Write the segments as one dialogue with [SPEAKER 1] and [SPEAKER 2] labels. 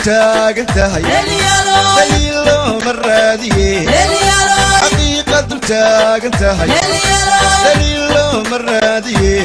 [SPEAKER 1] تاج انتهي دليل مرادي حقيقة تاج انتهي دليل مرادي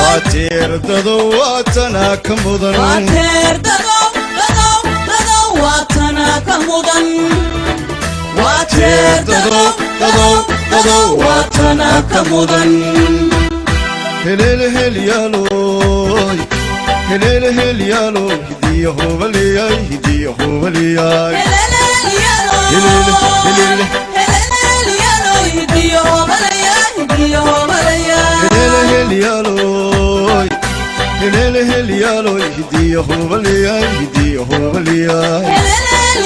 [SPEAKER 1] واتير ضواتنا كمضن
[SPEAKER 2] واتير ضواتنا كمضن واتير ضواتنا كمضن
[SPEAKER 1] هلل هل يالوي هلل هل يالوي هديه ولياي هديه ولياي
[SPEAKER 2] هلل
[SPEAKER 1] هلل
[SPEAKER 2] يالوي هديه ولياي هديه ولياي
[SPEAKER 1] هلل يالوي هلل يالوي هديه ولياي هديه ولياي
[SPEAKER 2] هلل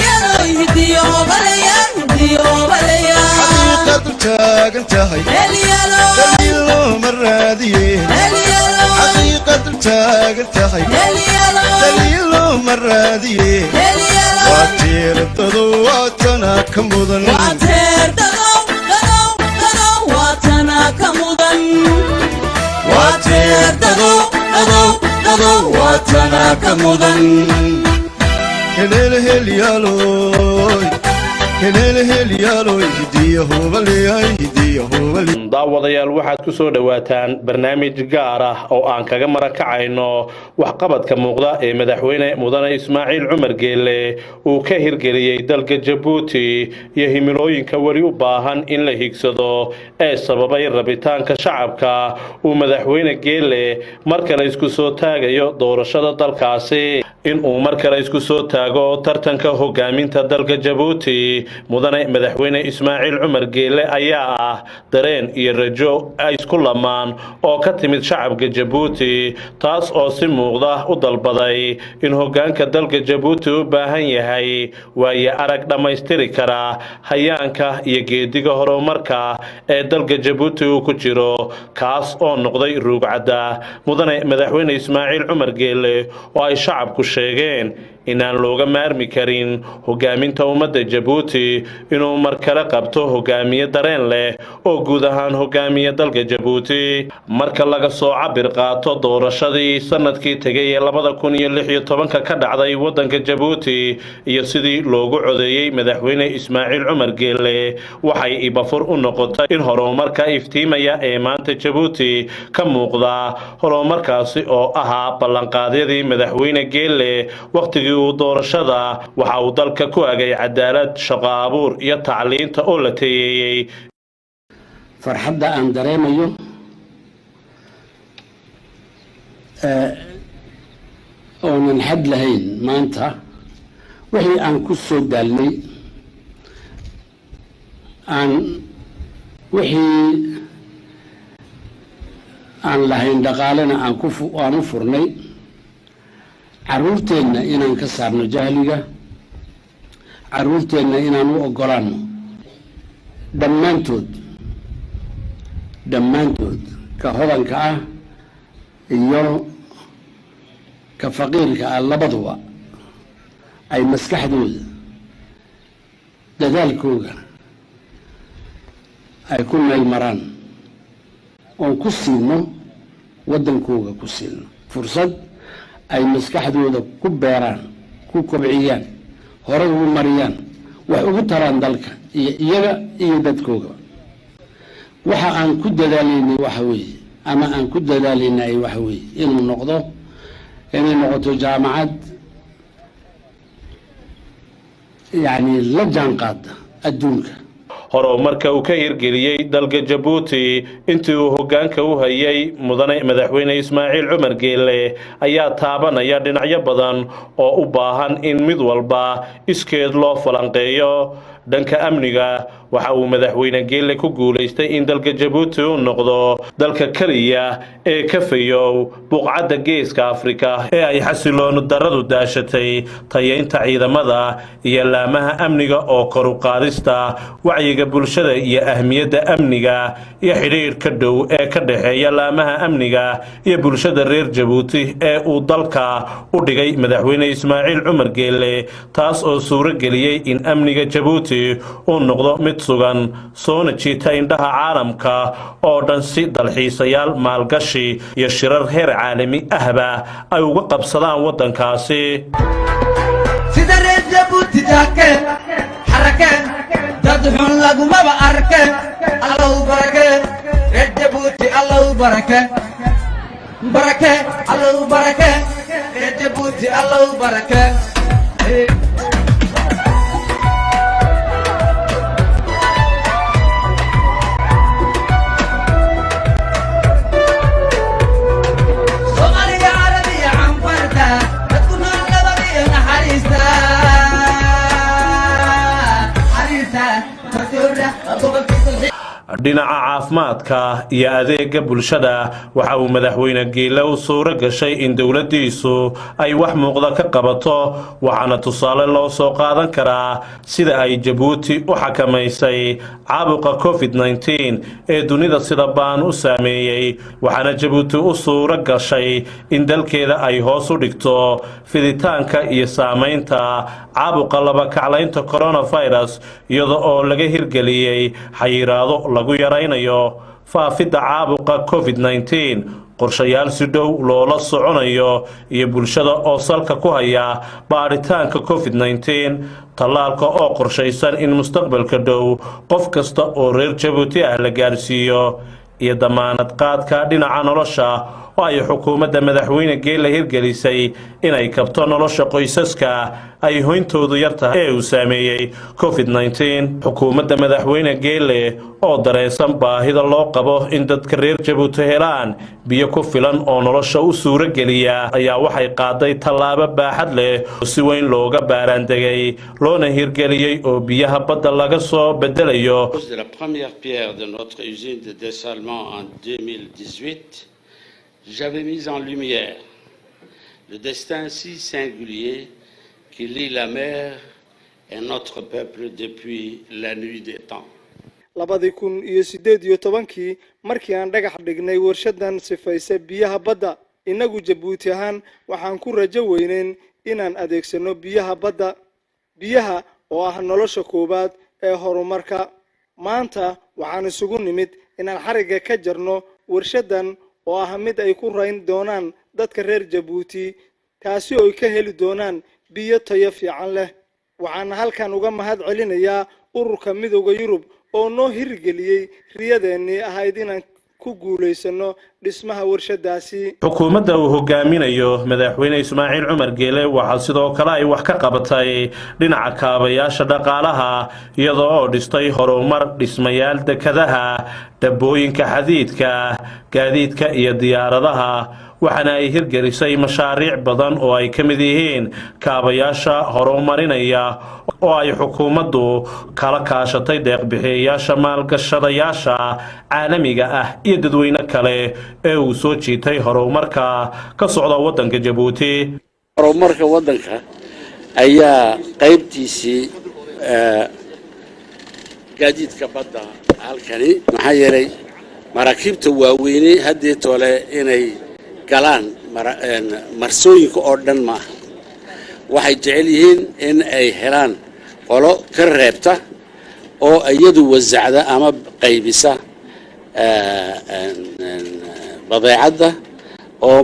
[SPEAKER 2] يالوي هديه ولياي هديه ولياي
[SPEAKER 1] حقيقة تاج انتهي دليل مرادي حقيقة تاج انتهي دليل مرادي واتير ضواتنا كمضن
[SPEAKER 2] واتير ضواتنا كمضن واتير ضواتنا كمضن
[SPEAKER 1] هلل هل يالوي هلل هل يالوي هديه ولياي هديه ولياي
[SPEAKER 3] daawadayaal waxaad ku soo dhawaataan barnaamij gaar ah oo aan kaga marakacayno waxqabadka muuqda ee madaxweyne mudane Ismaaciil Cumar Geelle uu ka hirgeliyay dalka Djibouti iyo himilooyinka wali u baahan in la higsado ee sababay rabitaanka shacabka uu madaxweyne Geelle markale isku soo taagayo doorashada dalkaasi in uu markale isku soo taago tartanka hogaaminta dalka Djibouti mudane madaxweyne Ismaaciil Cumar Geelle ayaa ah dareen iyo rajo ay isku lamaan oo ka timid shacabka Djibouti taas oo si muuqda u dalbaday in hogaanka dalka Djibouti u baahan yahay waaye arag dhamaystiri kara hayaanka iyo geediga horumarka ee dalka Djibouti uu ku jiro kaas oo noqday ruugcada mudane madaxweyne Ismaaciil Cumar Geelle oo ay shacabku sheegeen inaan looga maarmi karin hogaaminta ummadda Djibouti inuu markale qabto hogaamiye dareen leh oo guud ahaan hogaamiye dalka Djibouti marka laga soo cabir qaato doorashadii sanadkii tagay ee 2016 ka dhacday wadanka Djibouti iyo sidii loogu codeeyay madaxweyne Ismaaciil Cumar Geelle waxay ibafur u noqotay in horumarka iftiimaya ee maanta Djibouti ka muuqda horumarkaasi oo ahaa ballanqaadyadii madaxweyne Geelle waqtigii doorashada waxa uu dalka ku agay cadaalad shaqo abuur iyo tacliinta oo la tayeeyay
[SPEAKER 4] farxadda aan dareemayo oonan xad lahayn maanta wixii aan ku soo daalnay wixii aan lahayn dhaqaalena aan u furnay caruurteenna inaan ka saarno jahliga caruurteenna inaan u ogolaanno dhammaantood ka hodanka ah iyo ka faqiirka ah labaduba ay maskaxdooda dadaalkooga ay ku meel maraan oon ku siino waddankooga ku siino fursad ay maskaxdooda ku beeraan ku kobciyaan hore ugu mariyaan wax ugu taraan dalka iyo iyaga iyo dadkooga waxa aan ku dadaalaynay waxa weeye ama aan ku dadaalaynay waxa weeye inay noqoto jaamacad yani la jaanqaada adduunka
[SPEAKER 3] horumarka uu ka hirgeliyay dalka Djibouti intii uu hogaanka u hayay mudane madaxweyne Ismaaciil Cumar Geelle ayaa taabanaya dhinacyo badan oo u baahan in mid walba iskeed loo falanqeeyo dhanka amniga waxa uu madaxweyne Geelle ku guuleystay in dalka Djibouti uu noqdo dalka kaliya ee ka fayow buqcadda geeska Afrika ee ay xasiloon daradu daashatay tayeynta ciidamada iyo laamaha amniga oo kor u qaadista wacyiga bulshada iyo ahmiyadda amniga iyo xiriirka dhow ee ka dhaxeeya laamaha amniga iyo bulshada reer Djibouti ee uu dalka u dhigay madaxweyne Ismaaciil Cumar Geelle taas oo suuro geliyay in amniga Djibouti Djibouti uu noqdo mid sugan soona jiita indhaha caalamka oo dhan si dalxiisayaal maalgashi iyo shirar heer caalami ahba ay uga qabsadaan wadankaasi
[SPEAKER 5] sida reer Djibouti jaake harake dad xun laguma arke Allahu barake reer Djibouti Allahu barake barake Allahu barake reer Djibouti Allahu barake
[SPEAKER 3] dhinaca caafimaadka iyo adeega bulshada waxa uu madaxweyne Geele u suura gashay in dawladdiisu ay wax muuqda ka qabato waxaana tusaale loo soo qaadan karaa sida ay Djibouti u xakamaysay caabuqa COVID-19 ee dunida sida baan u saameeyay waxaana Djibouti u suura gashay in dalkeeda ay hoos u dhigto fiditaanka iyo saameynta caabuqa laba kaclaynta coronavirus iyadoo oo laga hirgeliyay xayiraado lagu yaraynayo faafidda caabuqa COVID-19 qorshayaal si dhow loola soconayo iyo bulshada oo salka ku haya baaritaanka COVID-19 talaalka oo qorshaysan in mustaqbalka dhow qof kasta oo reer Djibouti ah la gaarsiiyo iyo damaanad qaadka dhinaca nolosha oo ay xukuumadda madaxweyne Geele hirgelisay inay kabto nolosha qoysaska ay hoyntoodu yartahay ee uu saameeyay COVID-19 xukuumadda madaxweyne Geele oo dareensan baahida loo qabo in dadka reer Djibouti helaan biyo ku filan oo nolosha u suura geliya ayaa waxay qaaday tallaabo baaxad leh oo si weyn looga baaraandegay loona hirgeliyay oo biyaha badda laga soo bedelayo
[SPEAKER 6] de la première pierre de notre usine de dessalement en 2018 j'avais mis en lumière le destin si singulier qui lie la mer et notre peuple depuis la nuit des temps.
[SPEAKER 7] 2018 markii aan dhagax dhignay warshadan sifaysa biyaha badda inagu Djibouti ahaan waxaan ku rajo weyneen inaan adeegsano biyaha badda biyaha oo ah nolosha koobaad ee horumarka maanta waxaan isugu nimid inaan xariga ka jarno warshadan oo ah mid ay ku rayn doonaan dadka reer Djibouti taasi oo ka heli doonaan biyo tayo fiican leh waxaan halkan uga mahad celinayaa ururka midowga Yurub oo noo hirgeliyay riyadeennii ahayd inaan ku guuleysano dhismaha warshadaasi
[SPEAKER 3] xukuumadda uu hogaaminayo madaxweyne Ismaaciil Cumar Geele waxa sidoo kale ay wax ka qabatay dhinaca kaabayaasha dhaqaalaha iyadoo oo dhistay horumar dhismayaal dekadaha dabooyinka xadiidka gaadiidka iyo diyaaradaha waxaana ay hirgelisay mashaariic badan oo ay ka mid yihiin kaabayaasha horumarinaya oo ay xukuumaddu kala kaashatay deeq-bixiyeyaasha maalgashadayaasha caalamiga ah iyo dadweyne kale ee uu soo jiitay horumarka ka socda wadanka Djibouti
[SPEAKER 6] horumarka wadanka ayaa qaybtiisii gaadiidka badda halkani maxaa yeelay maraakiibta waaweyn haddii tole inay galaan marsooyinka oo dhan ma waxay jecel yihiin in ay helaan qolo ka reebta oo iyadu wasacda ama qaybisa badeecada oo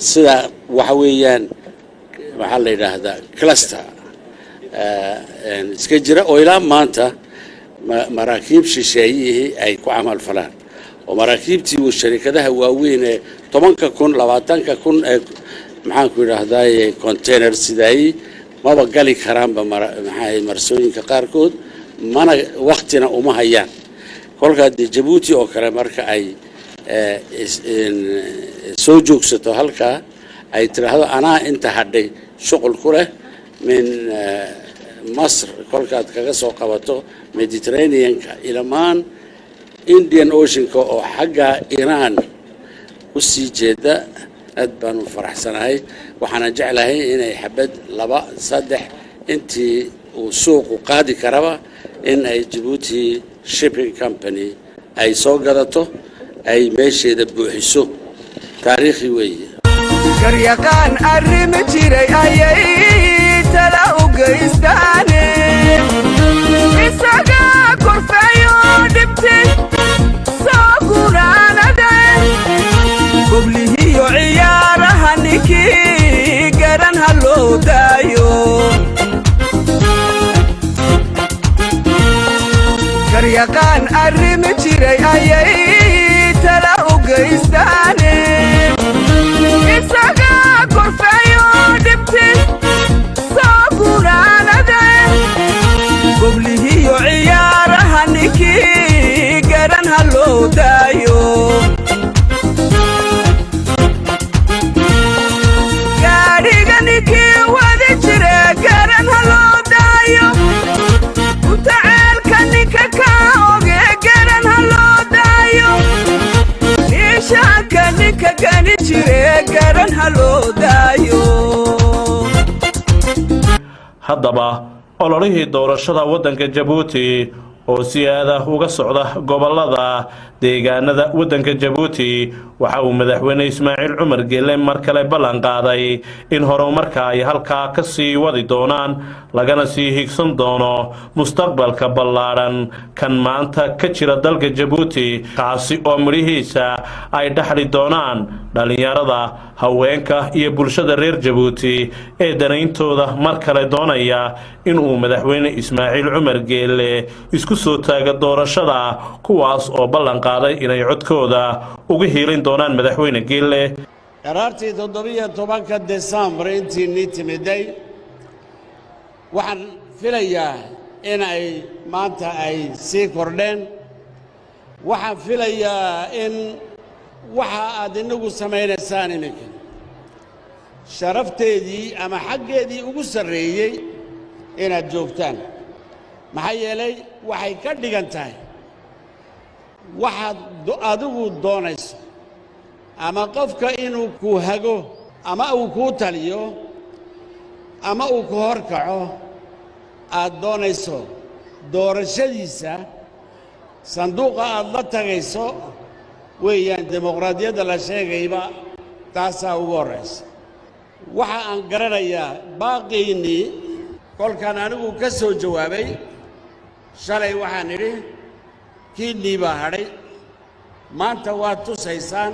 [SPEAKER 6] sida waxa weeyaan waxa la yiraahdaa cluster iska jira oo ilaa maanta maraakiib shisheeyihii ay ku camal falaan oo maraakiibtii shirkadaha waaweyn ee 10,000 20,000 ee maxaan ku yiraahdaa container sidaay maba gali karaanba maxay marsooyinka qaarkood mana waqtina uma hayaan kolka Djibouti oo kale marka ay soo joogsato halka ay tiraahdo anaa inta hadhay shaqul ku leh min Masr kolkaad kaga soo qabato Mediterranean-ka ilamaan Indian Ocean oo xagga Iran u sii jeeda aad baan u faraxsanahay waxaan jeclahay inay xabad 2-3 intii uu suuqu qaadi karaba in ay Djibouti Shipping Company ay soo gadato ay meesheeda buuxiso taariikhi weeye
[SPEAKER 5] garyaqaan arrimo jiray ayay tala u geystaan isaga korfeeyo dhibti soo gunaanaday goblihiyo ciyaaraha ninkii garan ha loo daayo garyaqaan arrimi jiray ayay tala u geystaane isaga korfeeyo dhibti soo gunaanaday goblihiyo ciyaaraha ninkii garan ha loo daayo gaadhiga ninkii wadi jire garan ha loo daayo utaceelka ninka ka oge garan ha loo daayo niishaanka ninka gani jire garan ha loo daayo
[SPEAKER 3] haddaba ololihii doorashada waddanka Jabuuti oo si aad ah uga socda gobolada deegaanada waddanka Jabuuti waxa uu madaxweyne Ismaaciil Cumar Geelle mar kale ballan qaaday in horumarka ay halkaa ka sii wadi doonaan lagana sii higsan doono mustaqbalka ballaaran kan maanta ka jira dalka Jabuuti kaasi oo midhihiisa ay dhaxli doonaan dhalinyarada haweenka iyo bulshada reer Jabuuti ee danayntooda mar kale doonaya in uu madaxweyne Ismaaciil Cumar Geelle isku soo taaga doorashada kuwaas oo ballan qaaday inay codkooda uga hiilin doonaan madaxweyne Geelle
[SPEAKER 6] qaraartii 17 December intii nitimiday waxaan filayaa in ay maanta ay sii kordheen waxaan filayaa in waxa aad inagu samaynaysaan iminka sharafteedii ama xaggeedii ugu sarreeyey inaad joogtaan maxaa yeelay waxay ka dhigan tahay waxaad adigu doonayso ama qofka inuu ku hago ama uu ku taliyo ama uu ku horkaco aad doonayso doorashadiisa sanduuqa aad la tagayso weeyaan dimuqraadiyadda la sheegayba taasaa ugu horraysa waxa aan garanayaa baaqiinnii kolkaan anigu ka soo jawaabay shalay waxaan idhi kiinnii baa hadhay maanta waad tusaysaan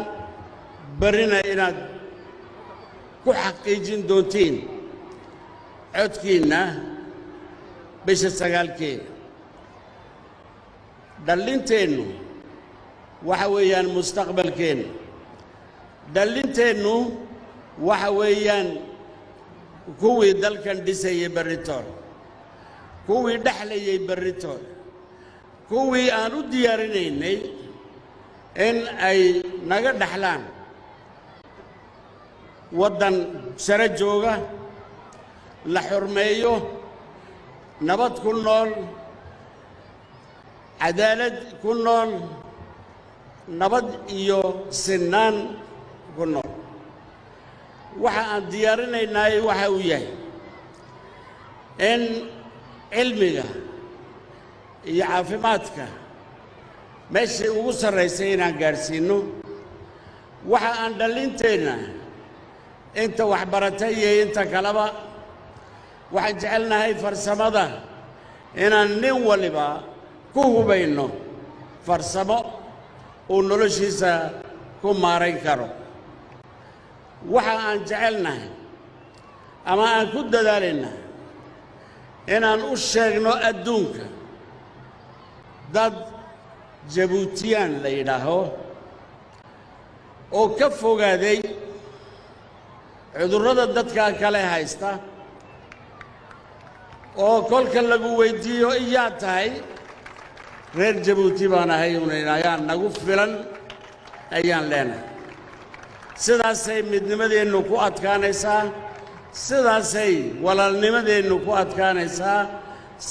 [SPEAKER 6] barrina inaad ku xaqiijin doontiin codkiinna bisha 9keeda dhallinteennu waxa weeyaan mustaqbalkeennu dhallinteennu waxa weeyaan kuwii dalkan dhisayay barritood kuwii dhexlayay barritood kuwii aan u diyaarinaynay in ay naga dhaxlaan waddan sare jooga la xurmeeyo nabad ku nool cadaalad ku nool nabad iyo sinnaan ku nool waxa aan diyaarinaynaay waxa uu yahay in cilmiga iyo caafimaadka meeshii ugu sarraysay inaan gaadhsiinno waxa aan dhallinteenna inta waxbaratay iyo inta kaleba waxaan jecelnahay farsamada inaan nin waliba ku hubayno farsamo uu noloshiisa ku maarayn karo waxa aan jecelnahay ama aan ku dadaalayna inaan u sheegno adduunka dad jabuutiyaan la yidhaaho oo ka fogaaday cudurrada dadka kale haysta oo kolka lagu weydiiyo iyaa tahay reer Jabuuti baan ahay ayaan nagu filan ayaan leenahay sidaasay midnimadeennu ku adkaanaysaa sidaasay walaalnimadeennu ku adkaanaysaa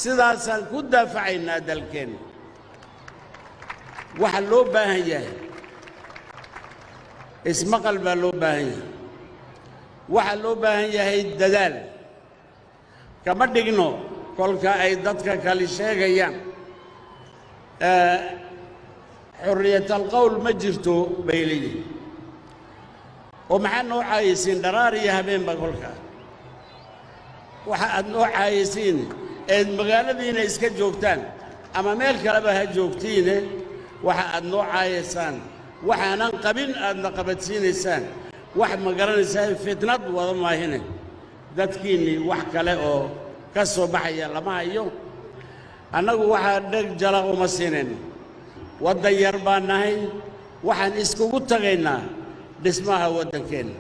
[SPEAKER 6] sidaasaan ku daafacaynaa dalkeenna waxa loo baahan yahay ismaqal baa loo baahan yahay waxa loo baahan yahay dadaal kama dhigno kolka ay dadka kale sheegayaan حرية القول ما جرتو بيلي ومحا نوع عايسين دراري هبين بقولك وحا نوع عايسين magaaladiina iska joogtaan ama meel kaleba ha joogtiine waxa aad noo caayaysaan waxaanan qabin aadna qabadsiinaysaan wax ma garanaysaa fitnad wada maahine dadkiinni wax kale oo ka soo baxaya lama hayo annagu waxaa dheg jala uma siinayno waddan yar baan nahay waxaan iskugu tagaynaa dhismaha waddankeenna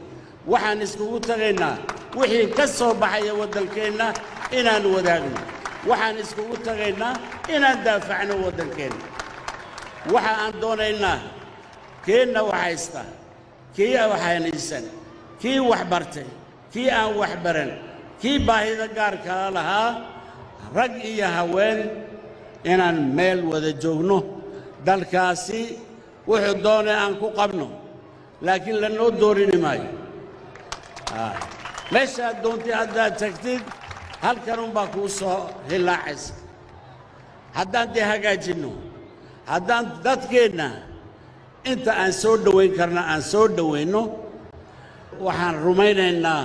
[SPEAKER 6] waxaan iskugu tagaynaa wixii ka soo baxaya waddankeenna inaan wadaagno waxaan iskugu tagaynaa inaan daafacno waddankeenna waxa aan doonaynaa keenna wax haysta kii wax haynaysan kii wax bartay kii aan wax baran kii baahida gaarkaa lahaa rag iyo haween inaan meel wada joogno dalkaasi wuxuu doonay aan ku qabno laakiin lanoo doorini maayo meeshaad doontay haddaad tagtid halkan unbaa kuu soo hilaacaysa haddaan dee hagaajinno haddaan dadkeenna inta aan soo dhowayn karna aan soo dhowayno waxaan rumaynaynaa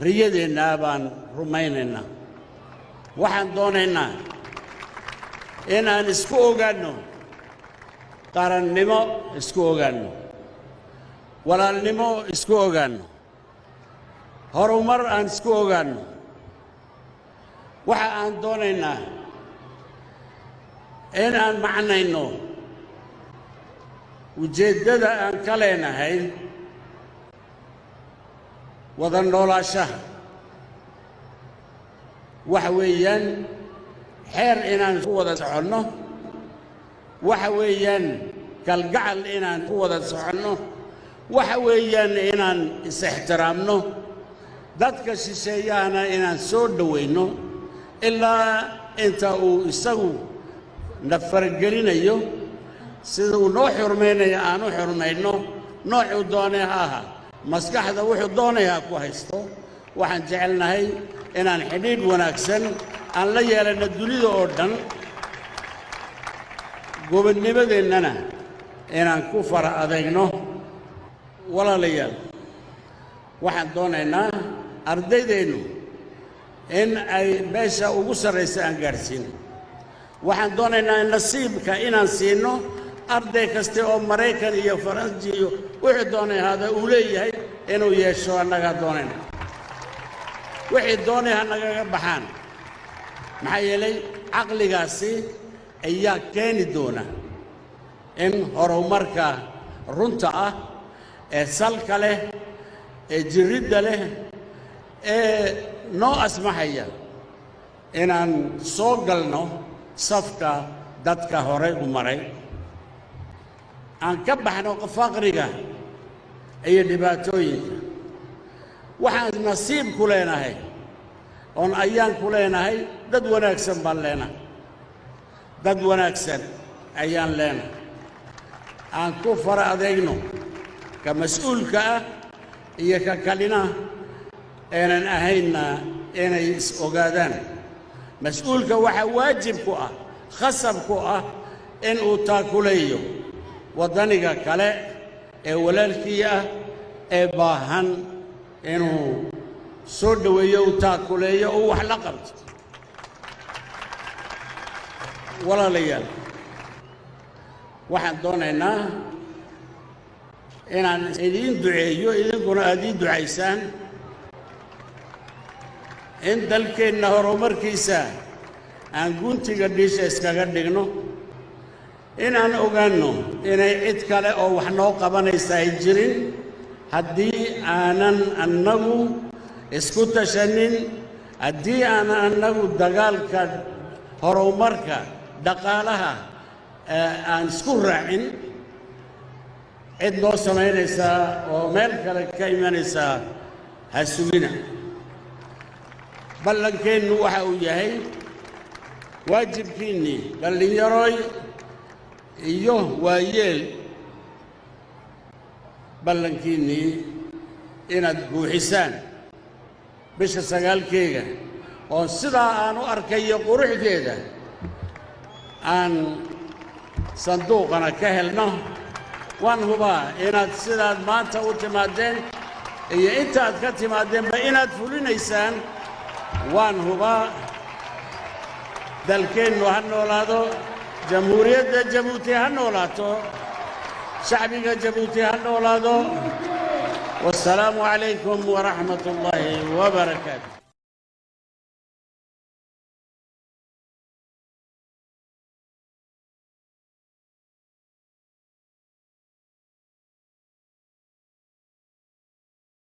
[SPEAKER 6] riyadeennaa baan rumaynaynaa waxaan doonaynaa inaan isku ogaanno qarannimo isku ogaanno walaalnimo isku ogaanno horumar aan isku ogaanno waxa aan doonaynaa in aan macnayno ujeeddada aan ka leenahay wada noolaashaha waxa weeyaan xeer inaan ku wada soconno waxa weeyaan kalgacal inaan ku wada soconno waxa weeyaan inaan is-ixtiraamno dadka shisheeyahana inaan soo dhowayno ilaa inta uu isagu na faragelinayo sida uu noo xurmaynayo aan u xurmayno noocuu doonay ha aha maskaxda wuxuu doonay ha ku haysto waxaan jecelnahay inaan xidhiidh wanaagsan aan la yeelanno dunida oo dhan gobonnimadeennana inaan ku fara adeegno walaalayaal waxaan doonaynaa ardaydeennu in ay meesha ugu sarraysa aan gaadhsiino waxaan doonaynaa nasiibka inaan siino arday kaste oo maraykan iyo faransi iyo wuxuu doonay hada uu leeyahay inuu yeesho annagaa doonayna wixii doonay ha nagaga baxaan maxaa yeelay caqligaasi ayaa keeni doona in horumarka runta ah ee salka leh ee jirridda leh ee noo asmaxaya inaan soo galno safka dadka hore u maray aan ka baxno faqriga iyo dhibaatooyinka waxaan nasiib ku leenahay oon ayaan ku leenahay dad wanaagsan baan leenahay dad wanaagsan ayaan leenahay aan ku fara adeegno ka mas-uulka ah iyo ka kalina aanan ahaynna inay is ogaadaan mas-uulka waxaa waajib ku ah khasab ku ah in uu taakuleeyo waddaniga kale ee walaalkii ah ee baahan inuu soo dhoweeyo uu taakuleeyo uu wax la qabto walaalayaal waxaan doonaynaa inaan idiin duceeyo idinkuna aad ii ducaysaan in dalkeenna horumarkiisa aan guntiga dhiisha iskaga dhigno inaan ogaanno inay cid kale oo wax noo qabanaysa ay jirin haddii aanan annagu isku tashanin haddii aanan annagu dagaalka horumarka dhaqaalaha aan isku raacin cid noo samaynaysaa oo meel kale ka imanaysaa ha sugina ballankeennu waxa uu yahay waajibkiinnii dhallinyarooy iyo waayeel ballankiinnii inaad buuxisaan bisha 9keega oo sidaa aan u arkayo quruxdeeda aan sanduuqana ka helno waan hubaa inaad sidaad maanta u timaadeen iyo intaad ka timaadeenba inaad fulinaysaan waan hubaa
[SPEAKER 8] dalkeennu ha noolaado jamhuuriyadda jabuuti ha noolaato shacbiga jabuuti ha noolaado wassalaamu calaykum waraxmat ullaahi wabarakaatu